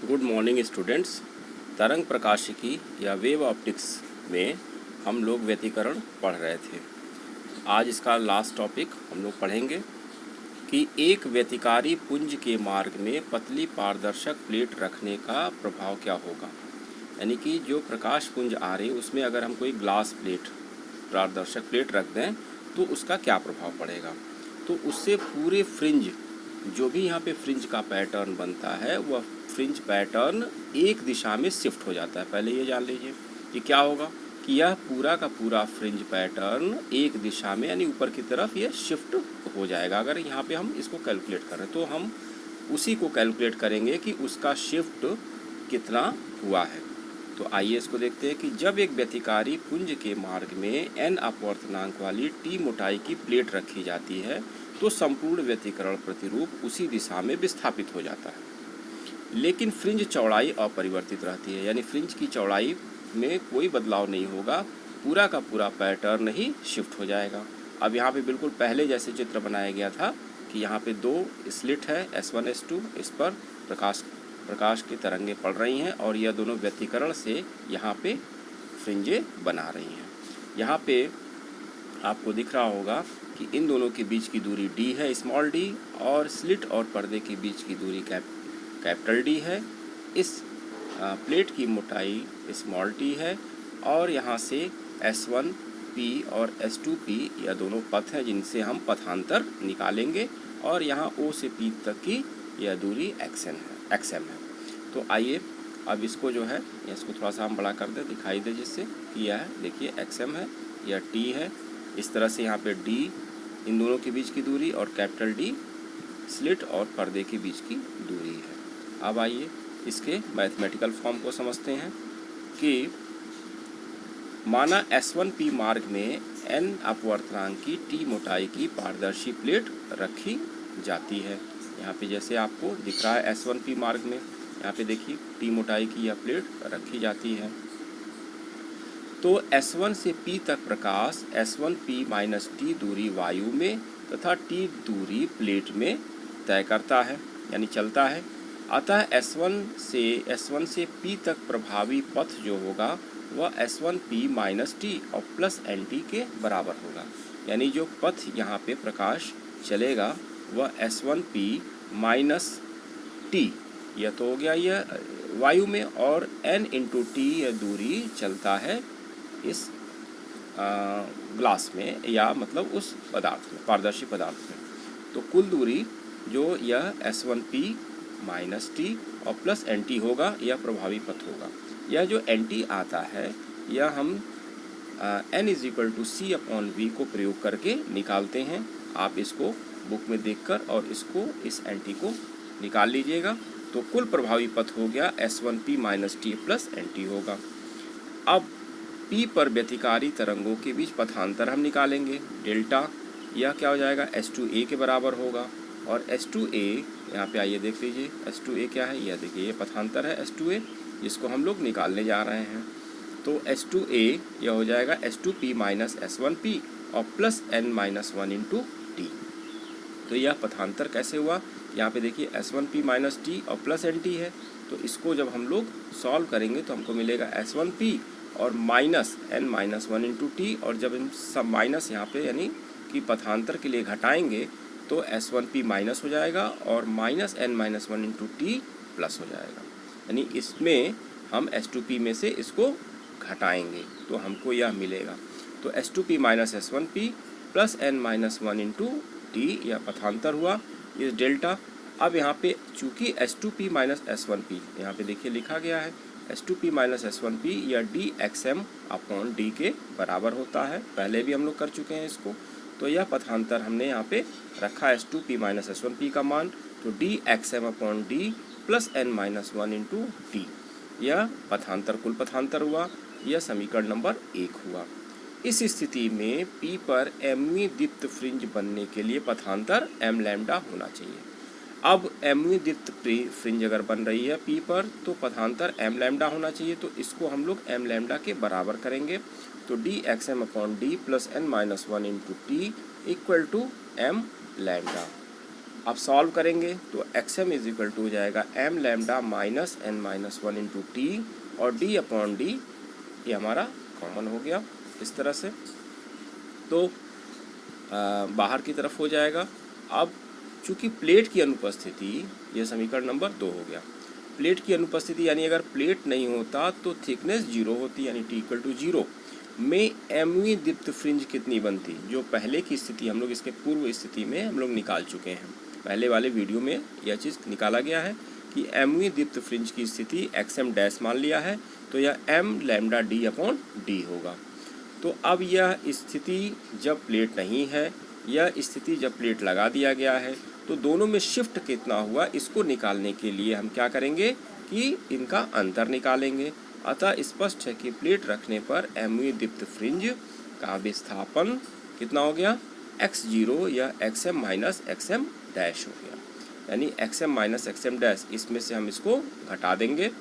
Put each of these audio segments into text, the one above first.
Good morning students. तरंग प्रकाशिकी या वेव ऑप्टिक्स में हम लोग व्यतिकरण पढ़ रहे थे। आज इसका लास्ट टॉपिक हम लोग पढ़ेंगे कि एक व्यतिकारी पुंज के मार्ग में पतली पारदर्शक प्लेट रखने का प्रभाव क्या होगा। यानी कि जो प्रकाश पुंज आ रही है उसमें अगर हम कोई ग्लास प्लेट, पारदर्शक प्लेट रख दें तो उसका क्या प्रभाव पड़ेगा। तो उससे पूरे फ्रिंज, जो भी यहाँ पे फ्रिंज का पैटर्न बनता है वह फ्रिंज पैटर्न एक दिशा में शिफ्ट हो जाता है। पहले ये जान लीजिए कि क्या होगा कि यह पूरा का पूरा फ्रिंज पैटर्न एक दिशा में यानी ऊपर की तरफ ये शिफ्ट हो जाएगा। अगर यहाँ पे हम इसको कैलकुलेट करें तो हम उसी को कैलकुलेट करेंगे कि उसका शिफ्ट कितना हुआ है। तो आइए इसको देखते हैं कि जब एक व्यतिकारी पुंज के मार्ग में n अपवर्तनांक वाली t मोटाई की प्लेट रखी जाती है तो संपूर्ण व्यतिकरण प्रतिरूप उसी दिशा में विस्थापित हो जाता है, लेकिन फ्रिंज चौड़ाई अपरिवर्तित रहती है। यानी फ्रिंज की चौड़ाई में कोई बदलाव नहीं होगा, पूरा का पूरा पैटर्न ही शिफ्ट हो जाएगा। अब यहाँ पे बिल्कुल पहले जैसे चित्र बनाया गया था कि यहाँ पे दो स्लिट है S1 S2, इस पर प्रकाश की तरंगें पड़ रही हैं और यह दोनों व्यतिकरण से यहाँ पे फ्रिंजें बना रही हैं। यहाँ पे आपको दिख रहा होगा कि इन दोनों के बीच की दूरी d है, स्मॉल d, और स्लिट और पर्दे के बीच की दूरी कैपिटल D है। इस प्लेट की मोटाई स्मॉल t है और यहाँ से S1P और S2P यह दोनों पथ हैं जिनसे हम पथांतर निकालेंगे और यहाँ O से P तक की यह दूरी XM है। तो आइए अब इसको जो है इसको थोड़ा सा हम बड़ा कर दें, दिखाई दे जिससे कि यह देखिए XM है, यह T है। इस तरह से यहाँ पे D इन दोनों के बीच की दूरी और कैपिटल D स्लिट और पर्दे के बीच की दूरी है। अब आइए इसके मैथमेटिकल फॉर्म को समझते हैं कि माना S1P मार्ग में n अपवर्तनांक की t मोटाई की पारदर्शी प्लेट रखी जाती है। यहाँ पे जैसे आपको दिख रहा है S1P मार्ग में, यहाँ पे देखिए t मोटाई की यह प्लेट रखी जाती है। तो S1 से P तक प्रकाश S1P माइनस T दूरी वायु में तथा T दूरी प्लेट में तय करता है यानी चलता है। अतः S1 से P तक प्रभावी पथ जो होगा वह S1P माइनस T और प्लस NT के बराबर होगा। यानी जो पथ यहाँ पे प्रकाश चलेगा वह S1P माइनस T, यह तो हो गया यह वायु में, और N इंटू T यह दूरी चलता है इस ग्लास में या मतलब उस पदार्थ में, पारदर्शी पदार्थ में। तो कुल दूरी जो यह S1P माइनस T और प्लस NT होगा यह प्रभावी पथ होगा। यह जो NT आता है यह हम N = C/V को प्रयोग करके निकालते हैं। आप इसको बुक में देखकर और इसको इस NT को निकाल लीजिएगा। तो कुल प्रभावी पथ हो गया S1P minus T plus NT होगा। अब P पर व्यतिकारी तरंगों के बीच पथांतर हम निकालेंगे डेल्टा। यह क्या हो जाएगा S2A के बराबर होगा। और S2A यहाँ पे आइए देख लीजिए S2A क्या है, यह देखिए ये पथांतर है S2A जिसको हम लोग निकालने जा रहे हैं। तो S2A यह हो जाएगा S2P माइनस S1P और plus N minus 1 into T। तो यह पथांतर कैसे हुआ, यहाँ पे देखिए S1P माइनस T और प्लस NT है। तो इसको जब हम लोग सॉल्व करेंगे तो हमको मिलेगा S1P और minus N minus 1 into T, और जब हम सब माइनस यहाँ पे यानी कि पथांतर के लिए घटाएंगे तो S1P माइनस हो जाएगा और minus N minus 1 into T plus हो जाएगा। यानी इसमें हम S2P में से इसको घटाएंगे तो हमको यह मिलेगा। तो S2P minus S1P plus N minus 1 into T यह पथांतर हुआ इस डेल्टा। अब यहाँ पे चूँकि S2P माइनस S1P यहाँ पे देखिए लिखा गया है S2P माइनस S1P यह dXm/d के बराबर होता है, पहले भी हम लोग कर चुके हैं इसको। तो यह पथांतर हमने यहाँ पे रखा S2P माइनस S1P का मान, तो dXm/d plus N minus 1 into T यह पथांतर कुल पथांतर हुआ। यह समीकरण नंबर 1 हुआ। इस स्थिति में P पर एमवी दीप्त फ्रिंज बनने के लिए पथांतर m लैम्डा होना चाहिए। अब एमवी दीप्त फ्रिंज अगर बन रही है P पर तो पथांतर m लैम्डा होना चाहिए। तो इसको हम लोग m लैम्डा के बराबर करेंगे। तो dXm/d plus N minus 1 into T equal to m lambda. अब सॉल्व करेंगे तो x m is equal to हो जाएगा m lambda minus n minus one into t, और डी अपॉन डी ये हमारा कॉमन हो गया इस तरह से, तो बाहर की तरफ हो जाएगा। अब चूंकि प्लेट की अनुपस्थिति, यह समीकरण नंबर 2 हो गया। प्लेट की अनुपस्थिति यानी अगर प्लेट नहीं होता तो थिकनेस 0 होती, यानी टी इक्वल टू 0 में एमवी दीप्त फ्रिंज कितनी बनती, जो पहले की स्थिति हम लोग इसके पूर्व स्थिति में हम लोग निकाल चुके हैं। पहले वाले वीडियो में यह चीज़ निकाला गया है कि एमवी दीप्त फ्रिंज की स्थिति एक्स एम डैश मान लिया है, तो यह m lambda d upon d होगा। तो अब यह स्थिति जब प्लेट नहीं है, यह स्थिति जब प्लेट लगा दिया गया है, तो दोनों में शिफ्ट कितना हुआ इसको निकालने के लिए हम क्या करेंगे कि इनका अंतर निकालेंगे। अतः स्पष्ट है कि प्लेट रखने पर एमवी दीप्त फ्रिंज का विस्थापन कितना हो गया, x0 या x m minus x m dash हो गया, यानी x m minus x m dash, इसमें से हम इसको घटा देंगे।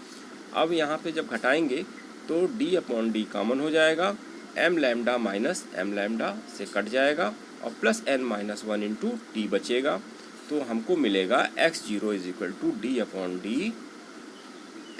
अब यहाँ पे जब घटाएंगे तो d अपॉन डी कॉमन हो जाएगा, m lambda minus m lambda से कट जाएगा और plus n minus one into t बचेगा, तो हमको मिलेगा x0 is equal to d upon d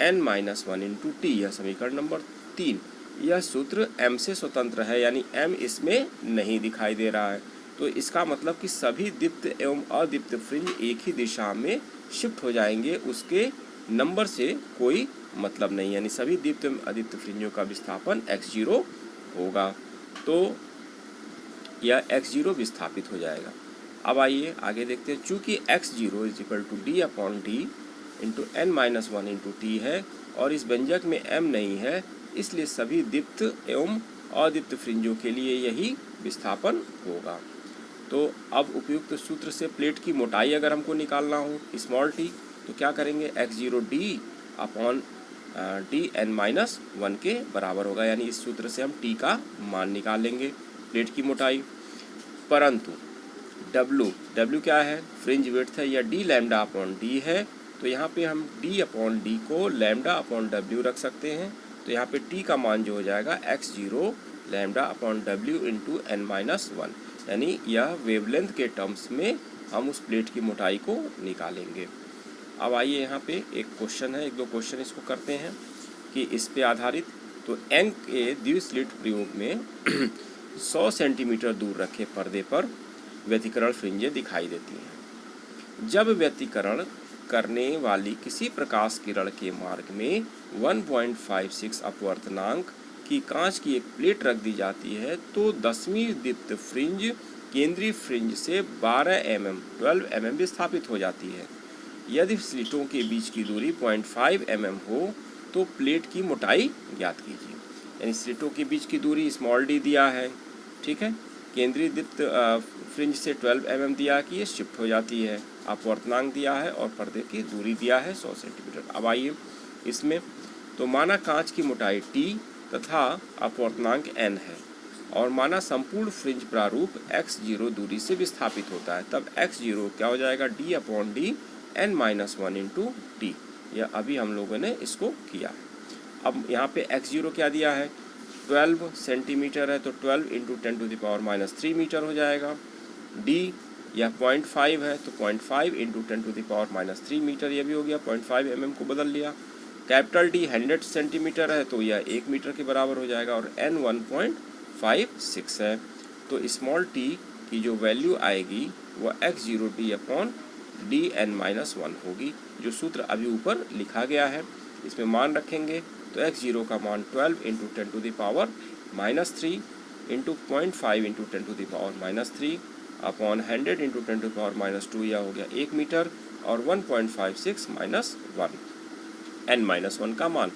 n minus one into t. यह समीकरण नंबर 3। यह सूत्र m से स्वतंत्र है, यानी m इसमें नहीं दिखाई दे रहा है, तो इसका मतलब कि सभी दीप्त एवं अदीप्त फ्रिंज एक ही दिशा में शिफ्ट हो जाएंगे, उसके नंबर से कोई मतलब नहीं, यानी सभी दीप्त एवं अदीप्त फ्रिंजों का विस्थापन x0 होगा, तो यह x0 विस्थापित हो जाएगा। अब आइए आगे देखते हैं। चूँकि x0 is equal to d upon d into n minus one into t है और इस व्यंजक में m नहीं है, इसलिए सभी दीप्त एवं अदीप्त फ्रिंजों के लिए यही विस्थापन होगा। तो अब उपयुक्त सूत्र से प्लेट की मोटाई अगर हमको निकालना हो स्मॉल टी, तो क्या करेंगे, x0 d upon d n minus one के बराबर होगा, यानी इस सूत्र से हम टी का मान निकालेंगे प्लेट की मोटाई। परंतु W क्या है, फ्रिंज विड्थ है, या डी लैम्डा अपॉन डी है, तो यहाँ पे हम d अपॉन डी को लैम्डा अपॉन W रख सकते हैं, तो यहाँ पे t का मान जो हो जाएगा x0 lambda upon W into n minus one, यानी यह वेवलेंथ के टर्म्स में हम उस प्लेट की मोटाई को निकालेंगे। अब आइए यहाँ पे एक क्वेश्चन है, एक दो क्वेश्चन इसको करते हैं कि इस पे आधारित। तो एंक के द्विस्लिट प्रयोग में 100 सेंटीमीटर दूर रखे पर्दे पर व्यतिकरण फ्रिंजें दिखाई देती हैं। जब व्यतिकरण करने वाली किसी प्रकाश किरण के मार्ग में 1.56 अपवर्तनांक की कांच की एक प्लेट रख दी जाती है, तो 10वीं दीप्त फ्रिंज केंद्रीय फ्रिंज से 12 mm विस्थापित हो जाती है। यदि स्लिटों के बीच की दूरी 0.5 mm हो तो प्लेट की मोटाई ज्ञात कीजिए। यानी स्लिटों के बीच की दूरी स्मॉल डी दिया है, ठीक है, केंद्रीय दीप्त फ्रिंज से 12 mm दिया कि ये शिफ्ट हो जाती है, अपवर्तनांक दिया है और पर्दे की दूरी दिया है 100 सेंटीमीटर। अब आइए इसमें, तो माना कांच की मोटाई t तथा अपवर्तनांक n है और माना संपूर्ण फ्रिंज प्रारूप x0 दूरी से विस्थापित होता है, तब x0 क्या हो जाएगा, d upon D n minus one into t. यह अभी हम लोगों ने इसको किया है। अब यहाँ पे x0 क्या दिया है, 12 सेंटीमीटर है, तो 12 into 10 to the power minus 3 metre हो जाएगा। d यह 0.5 है, तो 0.5 into 10 to the power minus 3 metre, यह भी हो गया, 0.5 mm को बदल लिया। कैपिटल D 100 सेंटीमीटर है, तो यह 1 मीटर के बराबर हो जाएगा और n 1.56 है, तो स्मॉल t की जो वैल्यू आएगी वह x0d upon d n minus one होगी, जो सूत्र अभी ऊपर लिखा गया है। इसमें मान रखेंगे तो x0 का मान 12 into 10 to the power minus 3 into 0.5 into 10 to the power minus 3 upon 100 into 10 to the power minus 2, यह हो गया 1 मीटर, और 1.56 माइनस 1 n माइनस 1 का मान,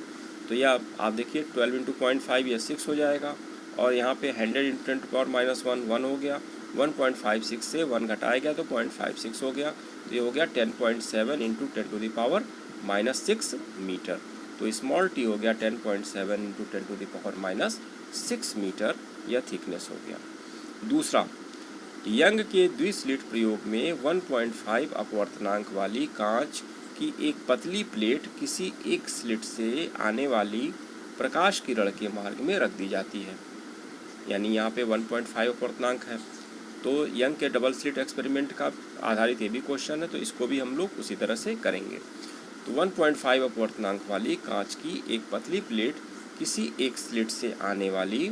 तो यह आप देखिए 12 इंटू 0.5 यह 6 हो जाएगा, और यहाँ पे 100 इंटू 10 टू पावर माइनस 1 हो गया, 1.56 से 1 घटाया गया तो 0.56 हो गया, तो ये हो गया 10.7 into 10 to the power minus 6 metre. तो स्मॉल टी हो गया 10.7 into 10 to the power minus 6 metre, यह थिकनेस हो गया। दूसरा, यंग के द्विस्लिट प्रयोग में 1.5 अपवर्तनांक वाली कांच की एक पतली प्लेट किसी एक स्लिट से आने वाली प्रकाश किरण के मार्ग में रख दी जाती है। यानी यहाँ पे 1.5 अपवर्तनांक है, तो यंग के डबल स्लिट एक्सपेरिमेंट का आधारित ये भी क्वेश्चन है, तो इसको भी हम लोग उसी तरह से करेंगे। तो 1.5 अपवर्तनांक वाली कांच की एक पतली प्लेट किसी एक स्लिट से आने वाली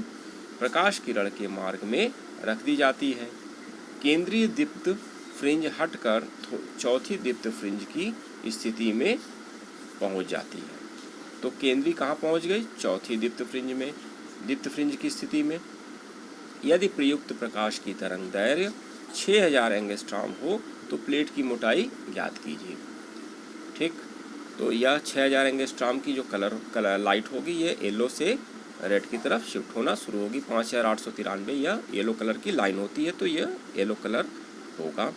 प्रकाश किरण के मार्ग में रख दी जाती है। केंद्रीय दीप्त फ्रिंज हटकर चौथी दीप्त फ्रिंज की स्थिति में पहुंच जाती है। तो केंद्रीय कहाँ पहुंच गई? चौथी दीप्त फ्रिंज में, दीप्त फ्रिंज की स्थिति में। यदि प्रयुक्त प्रकाश की तरंग दैर्घ्य 6000 एंगस्ट्रॉम हो तो प्लेट की मोटाई ज्ञात कीजिए। ठीक, तो यह 6000 एंगस्ट्रॉम की जो कलर लाइट होगी ये येलो से रेड की तरफ शिफ्ट होना शुरू होगी। 5893 यह येलो कलर की लाइन होती है, तो यह येलो कलर होगा।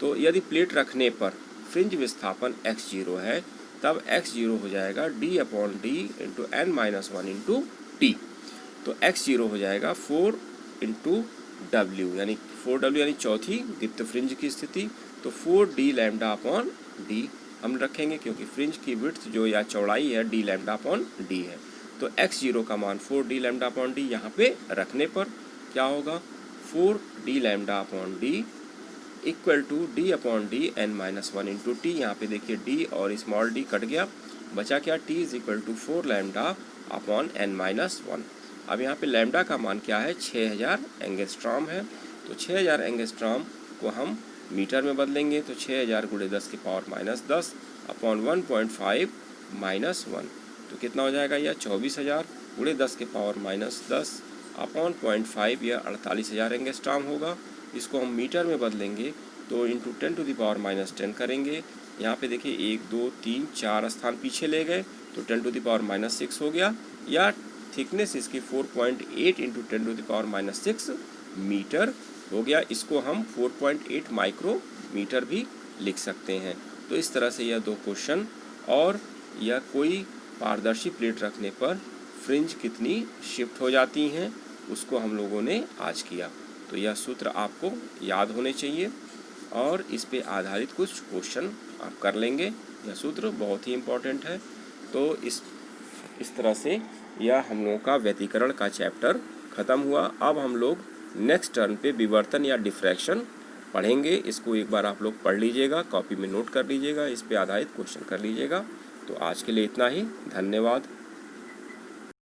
तो यदि प्लेट रखने पर फ्रिंज विस्थापन x0 है तब x0 हो जाएगा d/d into n-1 into T. तो x0 हो जाएगा 4 इंटू w, यानी 4w यानी चौथी दीप्त फ्रिंज की स्थिति। तो 4d लैम्डा अपॉन d हम रखेंगे, क्योंकि फ्रिंज की विड्थ जो या चौड़ाई है d लैम्डा अपॉन d है। तो x0 का मान 4d लैम्डा अपॉन d यहाँ पे रखने पर क्या होगा? 4d lambda upon d equal to d upon d n-1 into t. यहाँ पे देखिए d और स्मॉल d कट गया, बचा क्या? t is equal to 4 lambda upon n-1। अब यहाँ पे लैम्डा का मान क्या है? 6000 एंगस्ट्रॉम है। तो 6000 एंगस्ट्रॉम को हम मीटर में बदलेंगे, तो 6000 गुणे 10 की पावर -10 अपॉन 1.5 -1, तो कितना हो जाएगा? यह 24000 गुणे 10 के पावर -10 अपॉन 0.5, यह 48000 एंगस्ट्रॉम होगा। इसको हम मीटर में बदलेंगे तो इंटू 10 टू द पावर -10 करेंगे। यहाँ पे देखिए 1 2 3 4 स्थान पीछे ले गए तो 10 टू द पावर -6 हो गया, या थिकनेस इसकी 4.8 into 10 to the power -6 metre हो गया। इसको हम 4.8 माइक्रोमीटर भी लिख सकते हैं। तो इस तरह से यह दो क्वेश्चन और यह कोई पारदर्शी प्लेट रखने पर फ्रिंज कितनी शिफ्ट हो जाती हैं उसको हम लोगों ने आज किया। तो यह सूत्र आपको याद होने चाहिए और इस पे आधारित कुछ क्वेश्चन आप कर लेंगे। यह सूत्र बहुत ही इम्पोर्टेंट है। तो इस तरह से यह हम लोगों का व्यतिकरण का चैप्टर ख़त्म हुआ। अब हम लोग नेक्स्ट टर्न पे विवर्तन या डिफ्रैक्शन पढ़ेंगे। इसको एक बार आप लोग पढ़ लीजिएगा, कॉपी में नोट कर लीजिएगा, इस पे आधारित क्वेश्चन कर लीजिएगा। तो आज के लिए इतना ही, धन्यवाद।